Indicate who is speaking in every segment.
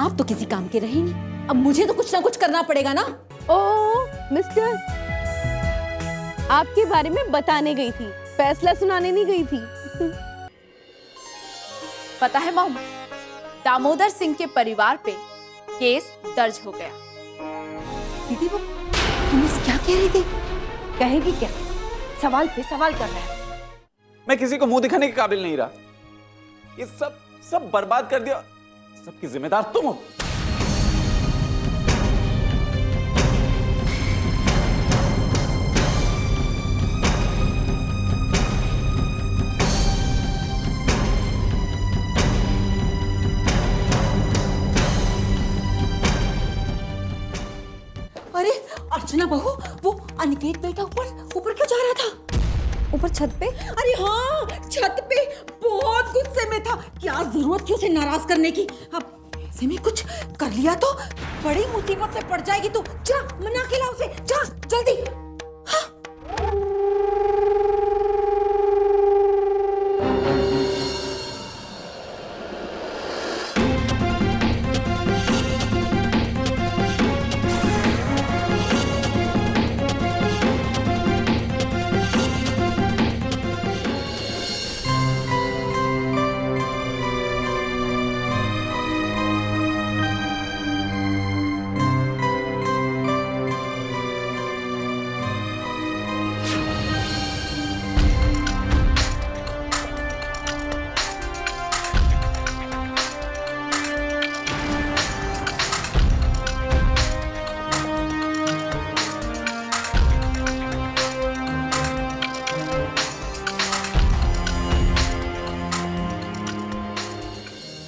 Speaker 1: आप तो किसी काम के रहे ही नहीं, अब मुझे तो कुछ ना कुछ करना पड़ेगा ना।
Speaker 2: ओ मिस्टर, आपके बारे में बताने गई थी, फैसला सुनाने नहीं गई थी।
Speaker 3: पता है मॉम, दामोदर सिंह के परिवार पे केस दर्ज हो गया।
Speaker 1: दीदी वो पुलिस क्या कह रही थी?
Speaker 2: कहेगी क्या, सवाल पे सवाल कर रहा है।
Speaker 4: मैं किसी को मुंह दिखाने के काबिल नहीं रहा। ये सब बर्बाद कर दिया, सबकी जिम्मेदार तुम हो।
Speaker 1: अरे अर्चना बहू, वो अनिकेत बेटा ऊपर क्यों जा रहा था?
Speaker 2: ऊपर छत पे?
Speaker 1: अरे हाँ, छत पे बहुत गुस्से में था। क्या जरूरत थी उसे नाराज करने की? अब ऐसे में कुछ कर लिया तो बड़ी मुसीबत में पड़ जाएगी। तू जा, मना के ला उसे, जा जल्दी।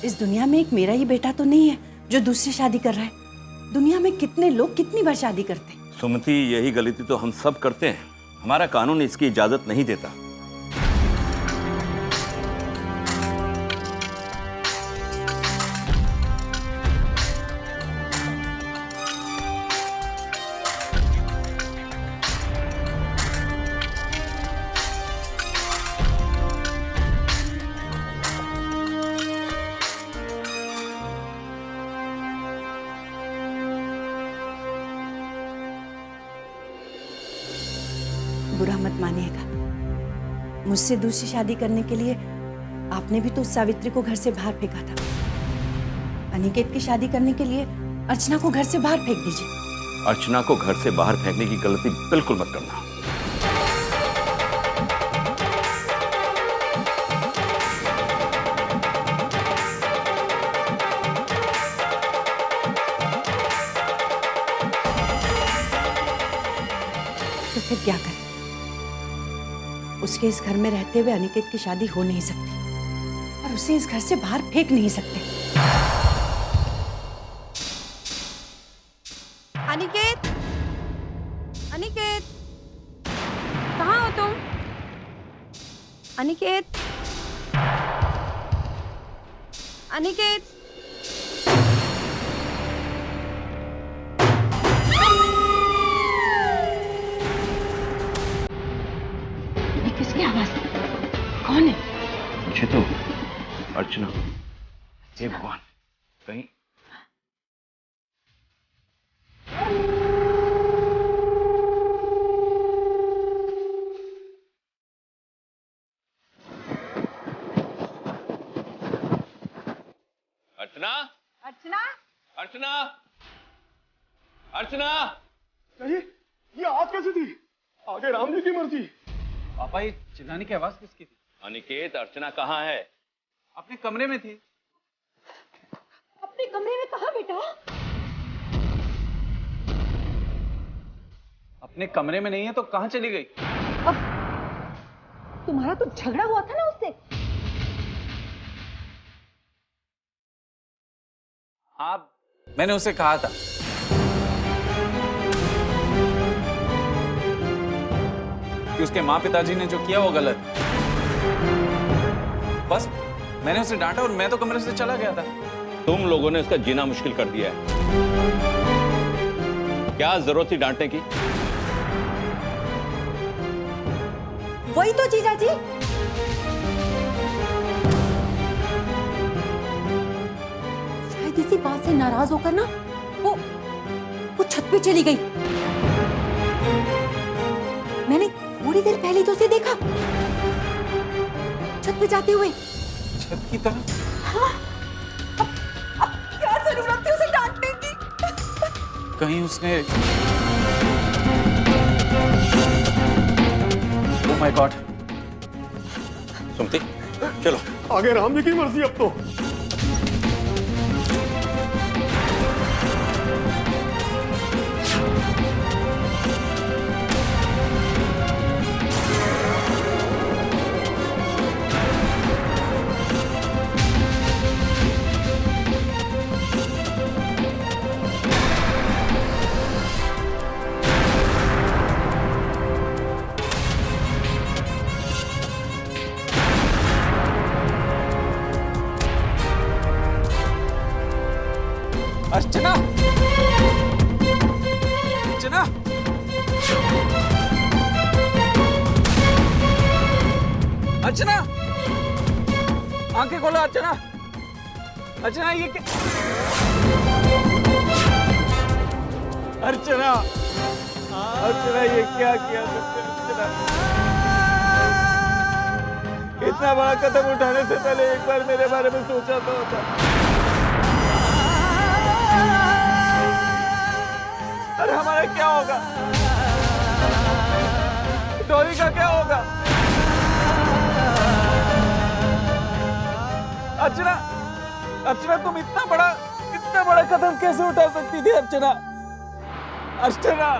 Speaker 5: इस दुनिया में एक मेरा ही बेटा तो नहीं है जो दूसरी शादी कर रहा है। दुनिया में कितने लोग कितनी बार शादी करते हैं।
Speaker 6: सुमति, यही गलती तो हम सब करते हैं। हमारा कानून इसकी इजाजत नहीं देता।
Speaker 5: बुरा मत मानिएगा, मुझसे दूसरी शादी करने के लिए आपने भी तो उस सावित्री को घर से बाहर फेंका था। अनिकेत की शादी करने के लिए अर्चना को घर से बाहर फेंक दीजिए।
Speaker 6: अर्चना को घर से बाहर फेंकने की गलती बिल्कुल मत करना।
Speaker 5: तो फिर क्या करें? उसके इस घर में रहते हुए अनिकेत की शादी हो नहीं सकती और उसे इस घर से बाहर फेंक नहीं सकते।
Speaker 2: अनिकेत, अनिकेत, कहाँ हो तुम? अनिकेत, अनिकेत,
Speaker 5: किसकी आवाज है? कौन है?
Speaker 6: मुझे तो अर्चना। हे भगवान, कहीं अर्चना,
Speaker 2: अर्चना,
Speaker 6: अर्चना, अर्चना।
Speaker 7: ये आवाज कैसी थी? आगे राम जी की मर्जी।
Speaker 4: पापा, ये चिल्लाने की आवाज किसकी थी?
Speaker 6: अनिकेत, अर्चना कहाँ है?
Speaker 4: अपने कमरे में थी।
Speaker 1: अपने कमरे में कहा बेटा?
Speaker 4: अपने कमरे में नहीं है तो कहाँ चली गई?
Speaker 1: तुम्हारा तो झगड़ा हुआ था ना उससे।
Speaker 4: हाँ, मैंने उसे कहा था। कि उसके माँ पिताजी ने जो किया वो गलत। बस मैंने उसे डांटा और मैं तो कमरे से चला गया था।
Speaker 6: तुम लोगों ने उसका जीना मुश्किल कर दिया है। क्या जरूरत थी डांटने की?
Speaker 1: वही तो जीजा जी, शायद हल्की सी बात से नाराज होकर ना वो छत पे चली गई। मैंने थोड़ी देर पहले तो उसे देखा छत पे जाते हुए।
Speaker 4: छत की तरफ?
Speaker 1: हाँ, अब क्या जरूरत थी उसे डांटने की?
Speaker 4: कहीं उसने ओह माय गॉड।
Speaker 6: सुमति चलो।
Speaker 7: आगे राम जी की मर्जी अब तो।
Speaker 4: अर्चना, अर्चना, अर्चना, आंखें खोलो अर्चना। अर्चना ये क्या? अर्चना, अर्चना ये क्या किया तुमने अर्चना? इतना बड़ा कदम उठाने से पहले एक बार मेरे बारे में सोचा तो होता। अरे हमारा क्या होगा? डोरी का क्या होगा? अर्चना, अर्चना तुम इतना बड़ा कदम कैसे उठा सकती थी अर्चना? अर्चना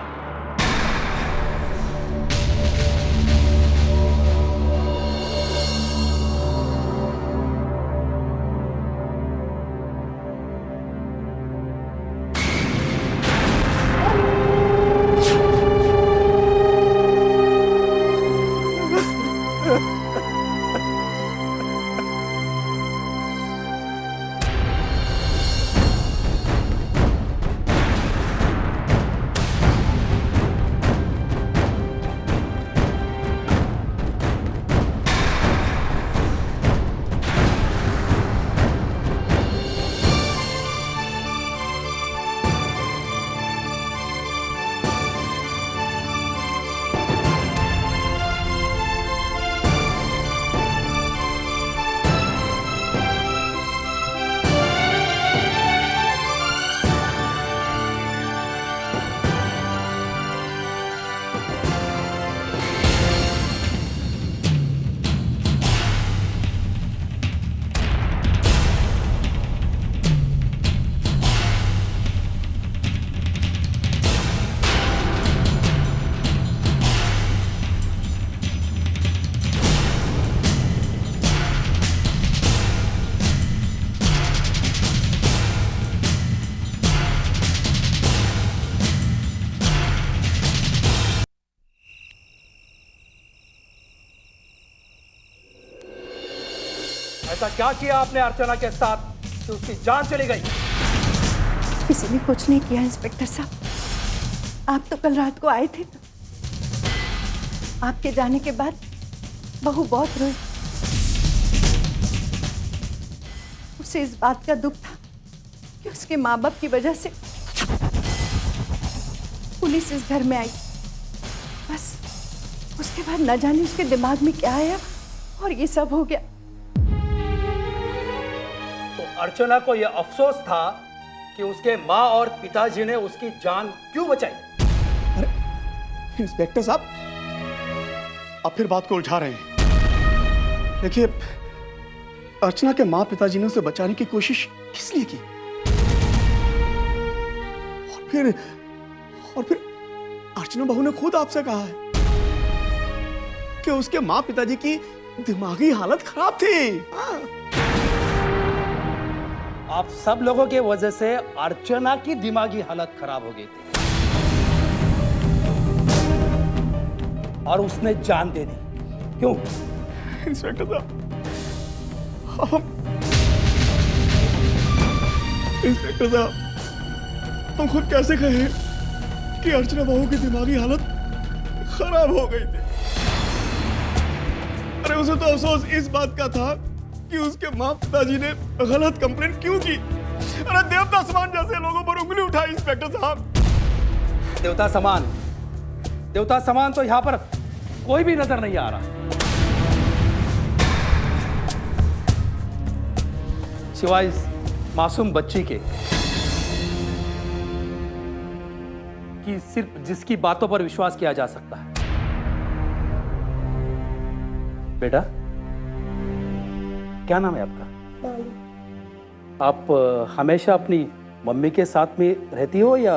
Speaker 8: ऐसा क्या किया आपने अर्चना के साथ कि उसकी जान चली गई?
Speaker 5: किसी ने कुछ नहीं किया इंस्पेक्टर साहब। आप तो कल रात को आए थे। आपके जाने के बाद बहू बहुत रोई। उसे इस बात का दुख था कि उसके माँ बाप की वजह से पुलिस इस घर में आई। बस उसके बाद न जाने उसके दिमाग में क्या आया और ये सब हो गया।
Speaker 8: तो अर्चना को यह अफसोस था कि उसके माँ और पिताजी ने उसकी जान क्यों बचाई?
Speaker 7: अरे इंस्पेक्टर साहब, आप फिर बात को उलझा रहे हैं। देखिए, अर्चना के माँ पिताजी ने उसे बचाने की कोशिश किस लिए की? और फिर अर्चना बहू ने खुद आपसे कहा है कि उसके माँ पिताजी की दिमागी हालत खराब थी। हाँ।
Speaker 8: आप सब लोगों की वजह से अर्चना की दिमागी हालत खराब हो गई थी और उसने जान दे दी। क्यों?
Speaker 7: इंस्पेक्टर साहब, इंस्पेक्टर साहब, हम खुद कैसे कहें कि अर्चना बहू की दिमागी हालत खराब हो गई थी? अरे उसे तो अफसोस इस बात का था कि उसके माँ पिताजी ने गलत कंप्लेंट क्यों की। अरे देवता समान जैसे लोगों पर उंगली उठाई इंस्पेक्टर साहब।
Speaker 8: देवता समान तो यहां पर कोई भी नजर नहीं आ रहा, सिवाय इस मासूम बच्ची के, कि सिर्फ जिसकी बातों पर विश्वास किया जा सकता है। बेटा, क्या नाम है आपका? आप हमेशा अपनी मम्मी के साथ में रहती हो या?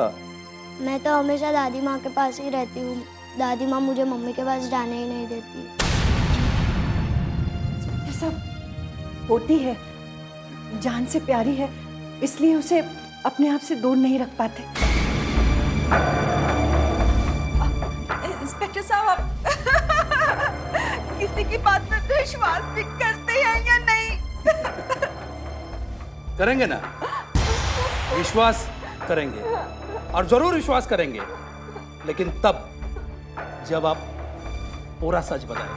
Speaker 9: मैं तो हमेशा दादी माँ के पास ही रहती हूँ। दादी माँ मुझे मम्मी के पास जाने ही नहीं देती।
Speaker 5: ये सब होती है, जान से प्यारी है, इसलिए उसे अपने आप से दूर नहीं रख पाते।
Speaker 1: इंस्पेक्टर साहब, किसी की बात पर विश्वास भी करते हैं या नहीं?
Speaker 8: करेंगे ना, विश्वास करेंगे और जरूर विश्वास करेंगे, लेकिन तब जब आप पूरा सच बताएं।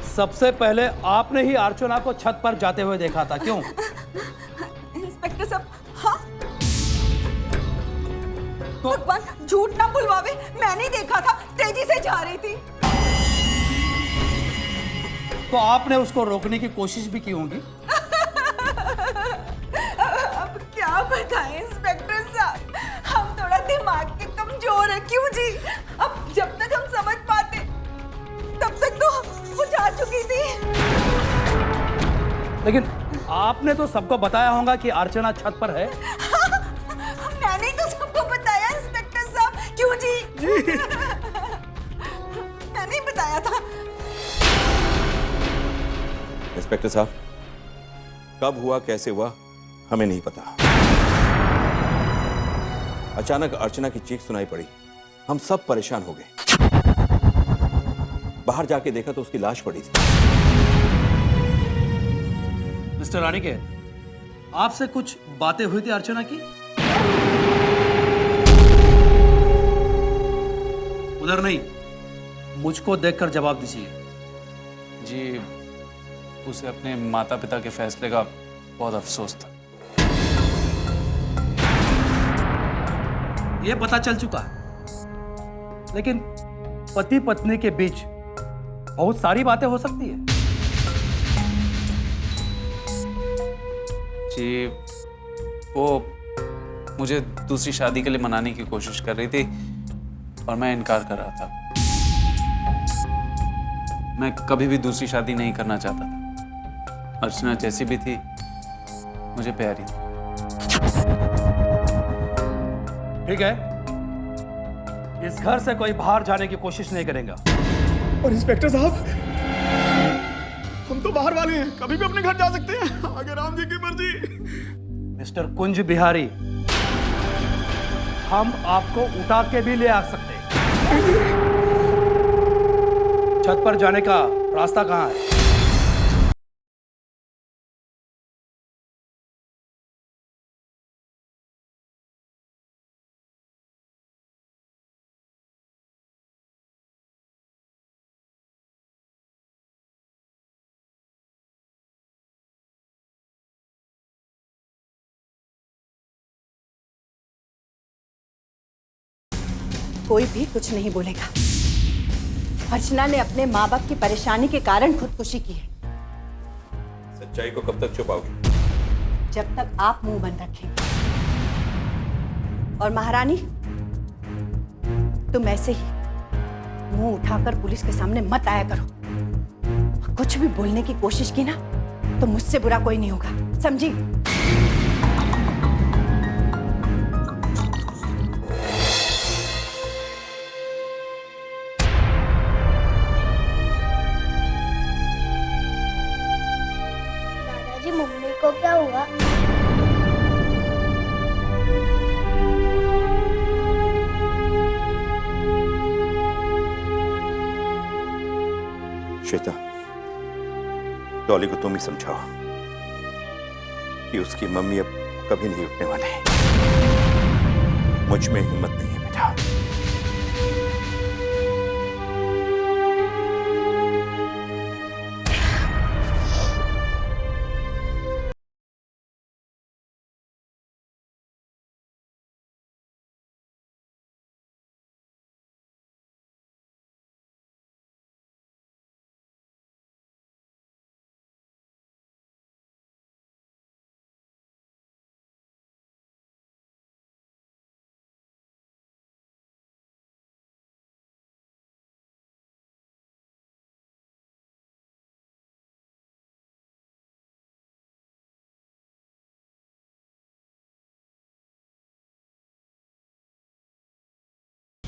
Speaker 8: सबसे पहले आपने ही अर्चना को छत पर जाते हुए देखा था, क्यों?
Speaker 1: इंस्पेक्टर साहब, हाँ, भगवान झूठ ना बुलवावे, मैंने देखा था, तेजी से जा रही थी।
Speaker 8: तो आपने उसको रोकने की कोशिश भी की होगी।
Speaker 1: अब क्या बताएं इंस्पेक्टर साहब, हम थोड़ा दिमाग के कमजोर है। क्यों जी? अब जब तक हम समझ पाते तब तक तो वो जा चुकी थी।
Speaker 8: लेकिन आपने तो सबको बताया होगा कि अर्चना छत पर है।
Speaker 1: मैंने तो सबको बताया इंस्पेक्टर साहब। क्यों जी? मैंने ही बताया था।
Speaker 6: इंस्पेक्टर साहब, कब हुआ, कैसे हुआ, हमें नहीं पता। अचानक अर्चना की चीख सुनाई पड़ी, हम सब परेशान हो गए। बाहर जाके देखा तो उसकी लाश पड़ी थी।
Speaker 8: मिस्टर रानीकेत, आपसे कुछ बातें हुई थी अर्चना की? उधर नहीं, मुझको देखकर जवाब दीजिए।
Speaker 10: जी, उसे अपने माता पिता के फैसले का बहुत अफसोस था।
Speaker 8: यह पता चल चुका है, लेकिन पति पत्नी के बीच बहुत सारी बातें हो सकती है।
Speaker 10: जी, वो मुझे दूसरी शादी के लिए मनाने की कोशिश कर रही थी और मैं इनकार कर रहा था। मैं कभी भी दूसरी शादी नहीं करना चाहता था। अर्चना जैसी भी थी, मुझे प्यारी थी।
Speaker 8: ठीक है, इस घर से कोई बाहर जाने की कोशिश नहीं करेगा।
Speaker 7: और इंस्पेक्टर साहब, हम तो बाहर वाले हैं, कभी भी अपने घर जा सकते हैं, आगे राम जी की मर्जी।
Speaker 8: मिस्टर कुंज बिहारी, हम आपको उठा के भी ले आ सकते हैं। छत पर जाने का रास्ता कहां है?
Speaker 5: कोई भी कुछ नहीं बोलेगा। अर्चना ने अपने माँ बाप की परेशानी के कारण खुदकुशी की है।
Speaker 6: सच्चाई को कब तक छुपाओगे?
Speaker 5: जब तक आप मुंह बंद रखेंगे। और महारानी, तुम ऐसे ही मुंह उठाकर पुलिस के सामने मत आया करो। कुछ भी बोलने की कोशिश की ना तो मुझसे बुरा कोई नहीं होगा, समझी?
Speaker 9: दादाजी, मम्मी को क्या हुआ?
Speaker 6: श्वेता, डॉली को तुम ही समझाओ कि उसकी मम्मी अब कभी नहीं उठने वाले। मुझ में हिम्मत नहीं है बेटा।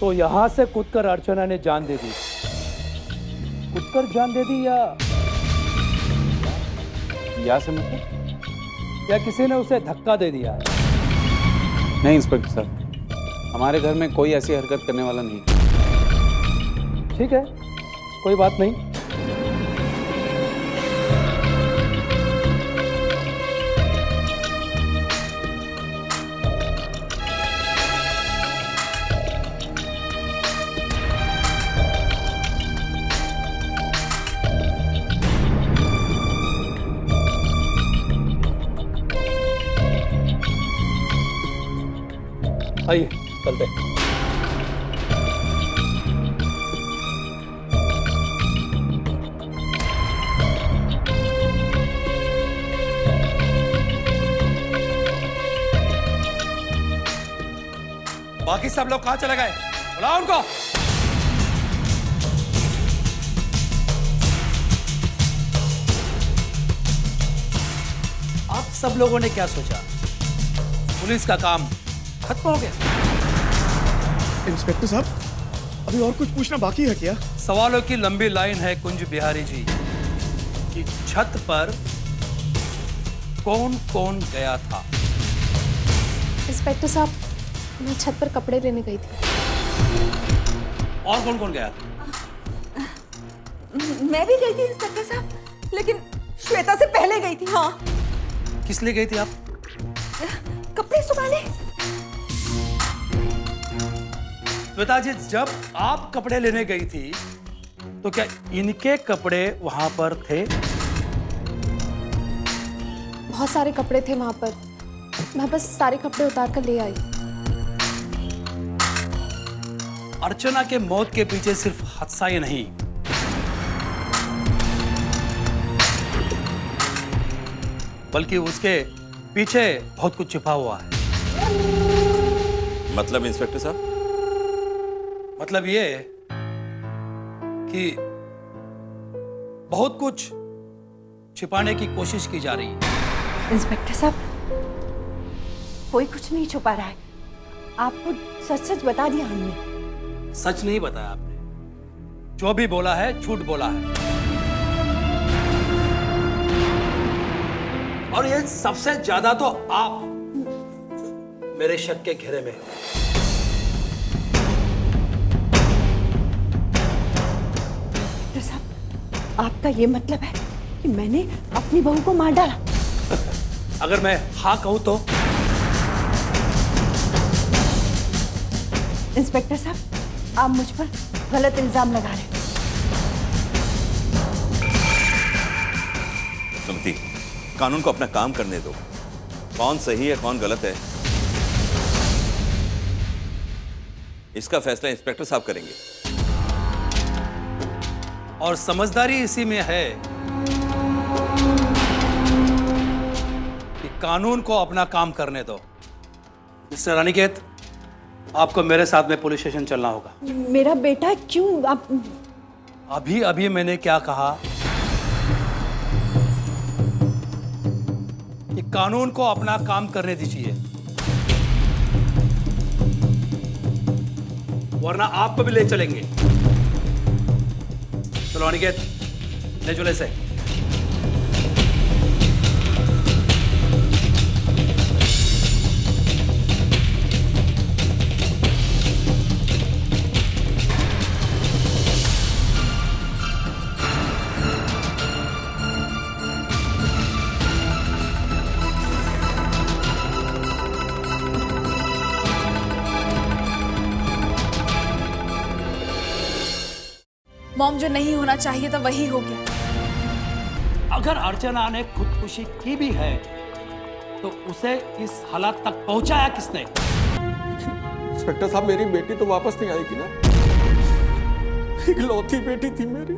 Speaker 8: तो यहां से कूदकर अर्चना ने जान दे दी। कूदकर जान दे दी या से मतलब या किसी ने उसे धक्का दे दिया?
Speaker 10: नहीं इंस्पेक्टर साहब, हमारे घर में कोई ऐसी हरकत करने वाला नहीं।
Speaker 8: ठीक है, कोई बात नहीं। आइए चलते। बाकी सब लोग कहां चले गए? बुलाओ उनको। आप सब लोगों ने क्या सोचा? पुलिस का काम खत्म हो गया?
Speaker 7: इंस्पेक्टर साहब, अभी और कुछ पूछना बाकी है क्या?
Speaker 8: सवालों की लंबी लाइन है कुंज बिहारी जी कि छत पर कौन कौन गया था?
Speaker 11: इंस्पेक्टर साहब, मैं छत पर कपड़े लेने गई थी।
Speaker 8: और कौन कौन गया था?
Speaker 1: मैं भी गई थी इंस्पेक्टर साहब, लेकिन श्वेता से पहले गई थी। हाँ।
Speaker 8: किस लिए गई थी आप?
Speaker 1: कपड़े सुखाने।
Speaker 8: श्वेता जी, जब आप कपड़े लेने गई थी तो क्या इनके कपड़े वहां पर थे?
Speaker 11: बहुत सारे कपड़े थे वहां पर, मैं बस सारे कपड़े उतार कर ले आई।
Speaker 8: अर्चना के मौत के पीछे सिर्फ हादसा ही नहीं, बल्कि उसके पीछे बहुत कुछ छिपा हुआ है।
Speaker 6: मतलब इंस्पेक्टर साहब?
Speaker 8: मतलब ये कि बहुत कुछ छिपाने की कोशिश की जा रही है।
Speaker 5: इंस्पेक्टर साहब, कोई कुछ नहीं छुपा रहा है। आपको सच सच बता दिया हमने।
Speaker 8: सच नहीं बताया आपने। जो भी बोला है झूठ बोला है। और ये सबसे ज्यादा तो आप मेरे शक के घेरे में हो।
Speaker 5: इंस्पेक्टर साहब, आपका ये मतलब है कि मैंने अपनी बहू को मार डाला?
Speaker 8: अगर मैं हाँ कहूं तो?
Speaker 5: इंस्पेक्टर साहब, आप मुझ पर गलत इल्जाम लगा रहे हैं।
Speaker 6: सुमति, कानून को अपना काम करने दो। कौन सही है कौन गलत है, इसका फैसला इंस्पेक्टर साहब करेंगे।
Speaker 8: और समझदारी इसी में है कि कानून को अपना काम करने दो। मिस्टर अनिकेत, आपको मेरे साथ में पुलिस स्टेशन चलना होगा।
Speaker 5: मेरा बेटा क्यों? आप
Speaker 8: अभी अभी मैंने क्या कहा कि कानून को अपना काम करने दीजिए, वरना आपको भी ले चलेंगे। चलो अनिकेत, ले चले से।
Speaker 3: मॉम, जो नहीं होना चाहिए था वही हो गया।
Speaker 8: अगर अर्चना ने खुदकुशी की भी है तो उसे इस हालत तक पहुंचाया किसने?
Speaker 4: इंस्पेक्टर साहब, मेरी बेटी तो वापस नहीं आएगी ना? इकलौती बेटी थी मेरी।